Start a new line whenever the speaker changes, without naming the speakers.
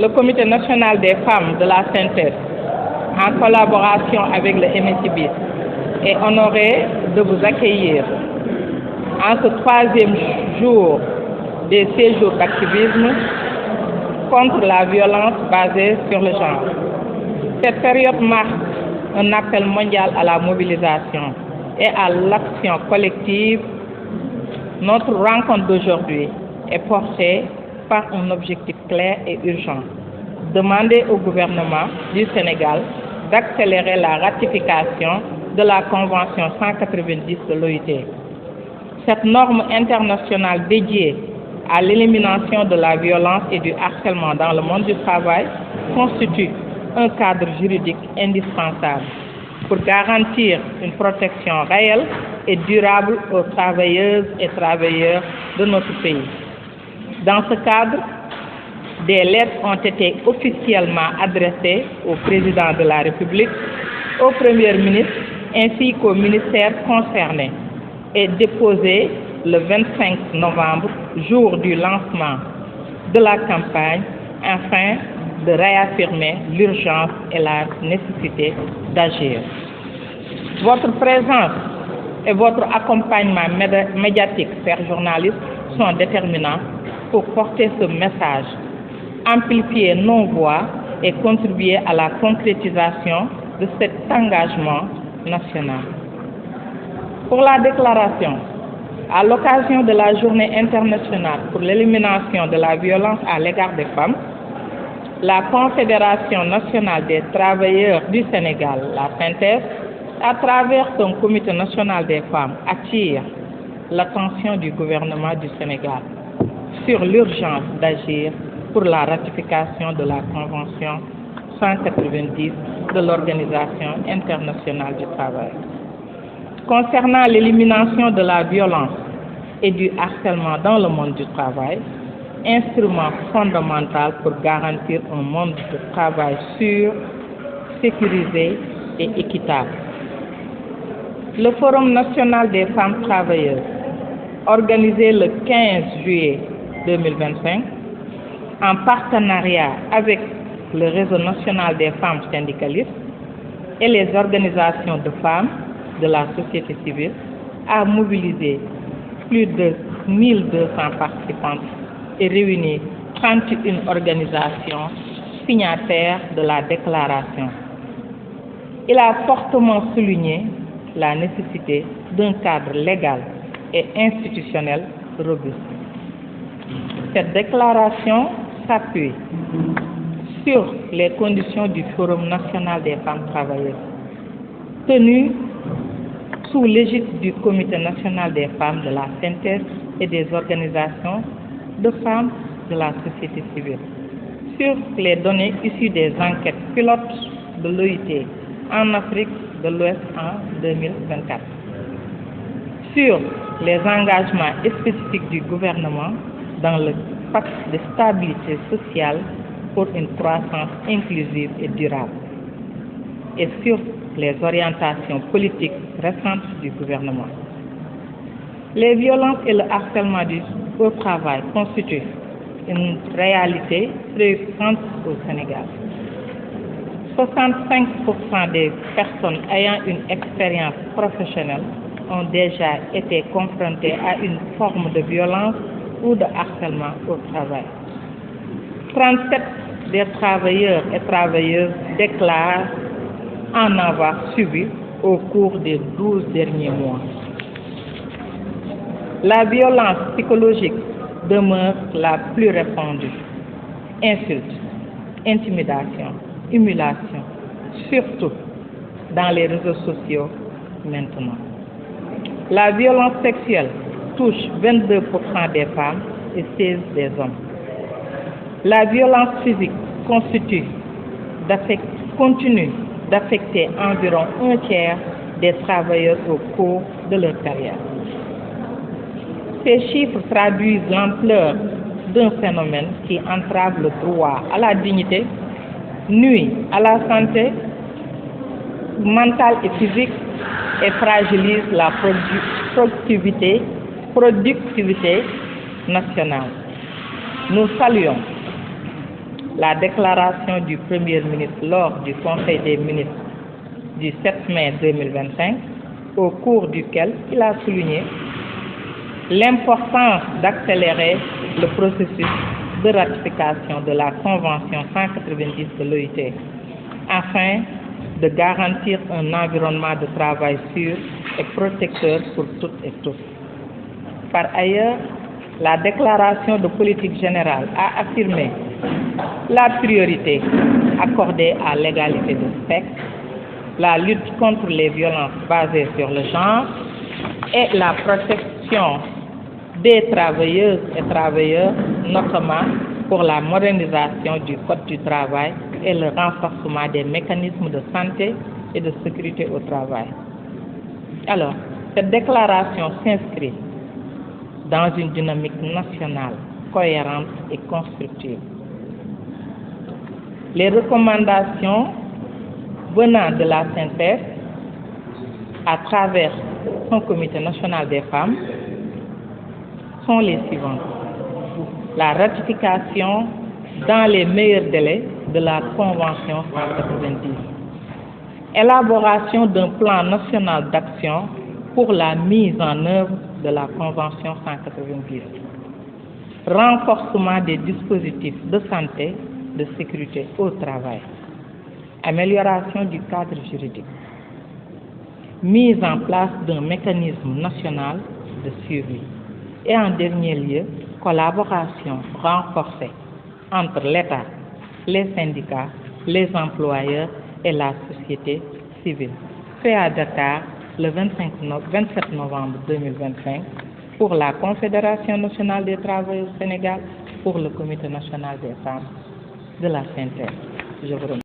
le Comité national des femmes de la synthèse, en collaboration avec le MSIB, est honoré de vous accueillir en ce troisième jour des séjours d'activisme contre la violence basée sur le genre. Cette période marque un appel mondial à la mobilisation et à l'action collective. Notre rencontre d'aujourd'hui est portée par un objectif clair et urgent: demander au gouvernement du Sénégal d'accélérer la ratification de la Convention 190 de l'OIT. Cette norme internationale dédiée à l'élimination de la violence et du harcèlement dans le monde du travail constitue un cadre juridique indispensable pour garantir une protection réelle et durable aux travailleuses et travailleurs de notre pays. Dans ce cadre, des lettres ont été officiellement adressées au président de la République, au Premier ministre ainsi qu'aux ministères concernés et déposées le 25 novembre, jour du lancement de la campagne, afin de réaffirmer l'urgence et la nécessité d'agir. Votre présence et votre accompagnement médiatique, chers journalistes, sont déterminants pour porter ce message, amplifier nos voix et contribuer à la concrétisation de cet engagement national. Pour la déclaration, à l'occasion de la Journée internationale pour l'élimination de la violence à l'égard des femmes, la Confédération nationale des travailleurs du Sénégal, la FENTES, à travers son Comité national des femmes, attire l'attention du gouvernement du Sénégal sur l'urgence d'agir pour la ratification de la Convention 190 de l'Organisation internationale du travail. Concernant l'élimination de la violence et du harcèlement dans le monde du travail, instrument fondamental pour garantir un monde de travail sûr, sécurisé et équitable. Le Forum national des femmes travailleuses, organisé le 15 juillet 2025, en partenariat avec le Réseau national des femmes syndicalistes et les organisations de femmes de la société civile, a mobilisé plus de 1200 participantes et réuni 31 organisations signataires de la déclaration. Il a fortement souligné la nécessité d'un cadre légal et institutionnel robuste. Cette déclaration s'appuie sur les conditions du Forum national des femmes travailleuses, tenu sous l'égide du Comité national des femmes de la synthèse et des organisations de femmes de la société civile, sur les données issues des enquêtes pilotes de l'OIT en Afrique de l'Ouest en 2024, sur les engagements spécifiques du gouvernement dans le pacte de stabilité sociale pour une croissance inclusive et durable, et sur les orientations politiques récentes du gouvernement. Les violences et le harcèlement au travail constituent une réalité préoccupante au Sénégal. 65% des personnes ayant une expérience professionnelle ont déjà été confrontées à une forme de violence ou de harcèlement au travail. 37 des travailleurs et travailleuses déclarent en avoir subi au cours des 12 derniers mois. La violence psychologique demeure la plus répandue. Insultes, intimidations, humiliations, surtout dans les réseaux sociaux maintenant. La violence sexuelle touche 22% des femmes et 16% des hommes. La violence physique continue d'affecter environ un tiers des travailleurs au cours de leur carrière. Ces chiffres traduisent l'ampleur d'un phénomène qui entrave le droit à la dignité, nuit à la santé mentale et physique et fragilise la productivité nationale. Nous saluons la déclaration du Premier ministre lors du Conseil des ministres du 7 mai 2025, au cours duquel il a souligné l'importance d'accélérer le processus de ratification de la Convention 190 de l'OIT afin de garantir un environnement de travail sûr et protecteur pour toutes et tous. Par ailleurs, la déclaration de politique générale a affirmé la priorité accordée à l'égalité de sexe, la lutte contre les violences basées sur le genre et la protection des travailleuses et travailleurs, notamment pour la modernisation du Code du travail et le renforcement des mécanismes de santé et de sécurité au travail. Alors, cette déclaration s'inscrit dans une dynamique nationale cohérente et constructive. Les recommandations venant de la synthèse à travers son comité national des femmes sont les suivantes. La ratification dans les meilleurs délais de la Convention 190. Élaboration d'un plan national d'action pour la mise en œuvre de la Convention 190. Renforcement des dispositifs de santé, de sécurité au travail. Amélioration du cadre juridique. Mise en place d'un mécanisme national de suivi. Et en dernier lieu, collaboration renforcée entre l'État, les syndicats, les employeurs et la société civile. Fait à Dakar le 27 novembre 2025 pour la Confédération nationale des travailleurs au Sénégal, pour le Comité national des femmes de la synthèse. Je vous remercie.